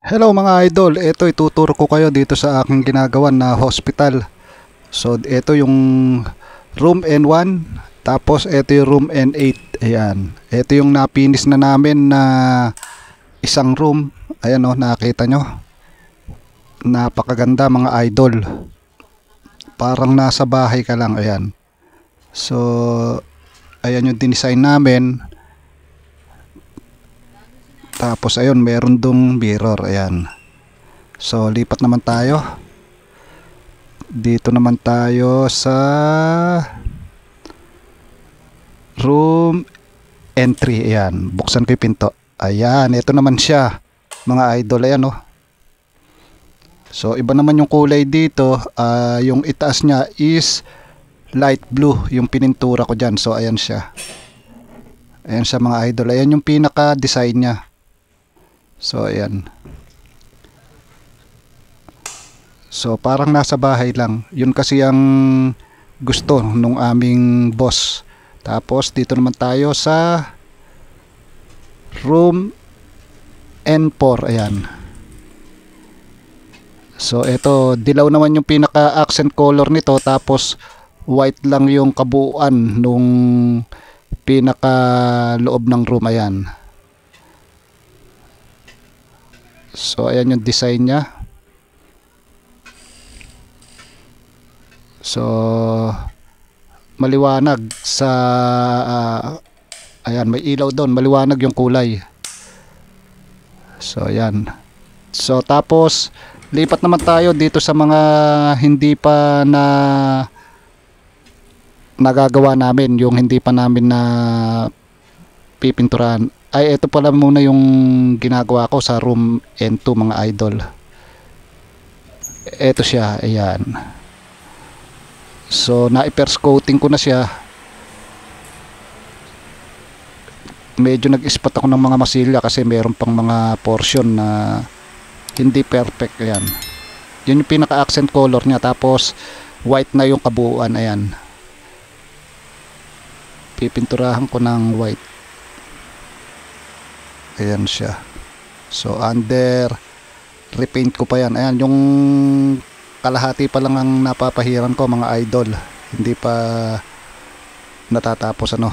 Hello mga idol, ito ituturo ko kayo dito sa aking ginagawa na hospital. So ito yung room N1, tapos ito yung room N8. Ayan, ito yung napinis na namin na isang room. Ayan o, nakita nyo. Napakaganda mga idol. Parang nasa bahay ka lang, ayan. So, ayan yung dinesign namin. Tapos ayun, meron dong mirror, ayan. So, lipat naman tayo. Dito naman tayo sa room entry. Ayan, buksan ko yung pinto. Ayan, ito naman siya mga idol. Ayan oh. So iba naman yung kulay dito. Yung itaas niya is light blue, yung pinintura ko dyan. So ayan siya. Ayan siya mga idol. Ayan yung pinaka design niya. So ayan. So parang nasa bahay lang. Yun kasi ang gusto nung aming boss. Tapos dito naman tayo sa room N4. Ayan. So ito, dilaw naman yung pinaka accent color nito, tapos white lang yung kabuuan nung pinaka loob ng room. Ayan. So ayan yung design niya. So maliwanag sa ayan, may ilaw doon, maliwanag yung kulay. So ayan. So tapos lipat naman tayo dito sa mga hindi pa na nagagawa namin, yung hindi pa namin na pipinturahan. Ay, ito pala muna yung ginagawa ko sa room N2 mga idol. Ito siya, ayan. So na-first coating ko na siya. Medyo nag-spot ako ng mga masilya kasi meron pang mga portion na hindi perfect. Ayan, yun yung pinaka accent color niya, tapos white na yung kabuuan. Ayan, pipinturahan ko ng white. Ayan siya. So under repaint ko pa yan. Ayan, yung kalahati pa lang ang napapahiran ko mga idol, hindi pa natatapos ano.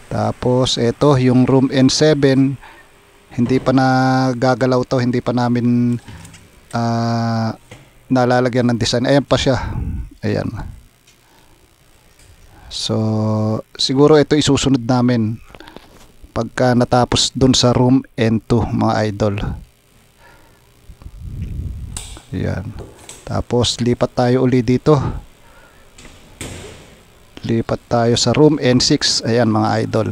Tapos ito yung room N7, hindi pa nagagalaw to, hindi pa namin nalalagyan ng design. Ayan pa siya. Ayan. So siguro ito isusunod namin pagka natapos dun sa room N2 mga idol. Ayan. Tapos lipat tayo uli dito. Lipat tayo sa room N6. Ayan mga idol.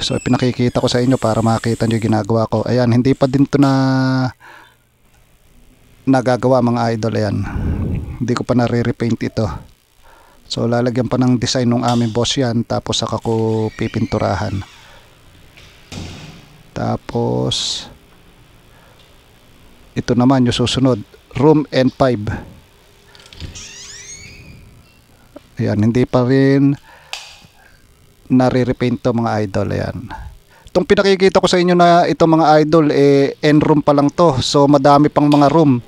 So pinakikita ko sa inyo para makita nyo yung ginagawa ko. Ayan, hindi pa din to na nagagawa mga idol. Ayan, hindi ko pa nare-repaint ito. So lalagyan pa ng design ng aming boss yan, tapos saka ko pipinturahan. Tapos ito naman yung susunod, room N5. Ayan, hindi pa rin nare-repaint to mga idol. Ayan, itong pinakikita ko sa inyo na ito mga idol, N room pa lang to. So madami pang mga room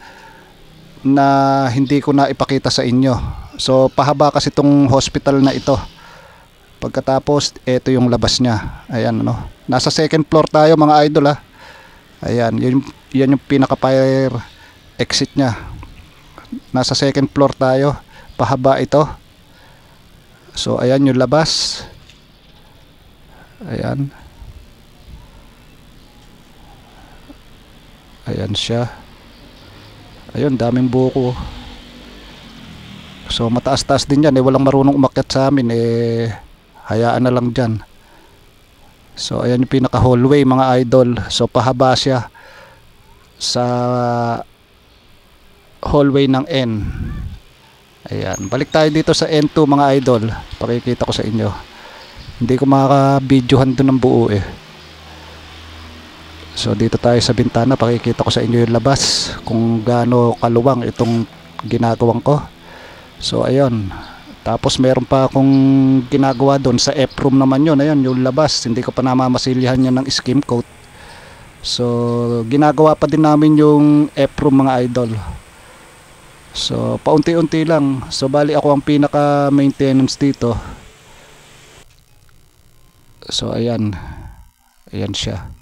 na hindi ko na ipakita sa inyo. So pahaba kasi itong hospital na ito. Pagkatapos ito yung labas niya. Ayan, ano, nasa second floor tayo mga idol ha. Ayan, yan yung pinaka fire exit niya. Nasa second floor tayo. Pahaba ito. So ayan yung labas. Ayan. Ayan siya. Ayun, daming buko. So mataas-taas din yan. Walang marunong umakyat sa amin. Hayaan na lang dyan. So ayan yung pinaka hallway mga idol. So pahaba siya sa hallway ng N. Ayan, balik tayo dito sa N2 mga idol. Pakikita ko sa inyo. Hindi ko makaka-videohan doon ng buo So dito tayo sa bintana, pakikita ko sa inyo yung labas, kung gaano kaluwang itong ginagawang ko. So ayun, Tapos meron pa akong ginagawa doon sa F-room naman yun. Ayun, yung labas. Hindi ko pa namamasilyahan yan ng skim coat. So, ginagawa pa din namin yung F-room mga idol. So, paunti-unti lang. So, bali ako ang pinaka-maintenance dito. So, ayan. Ayan siya.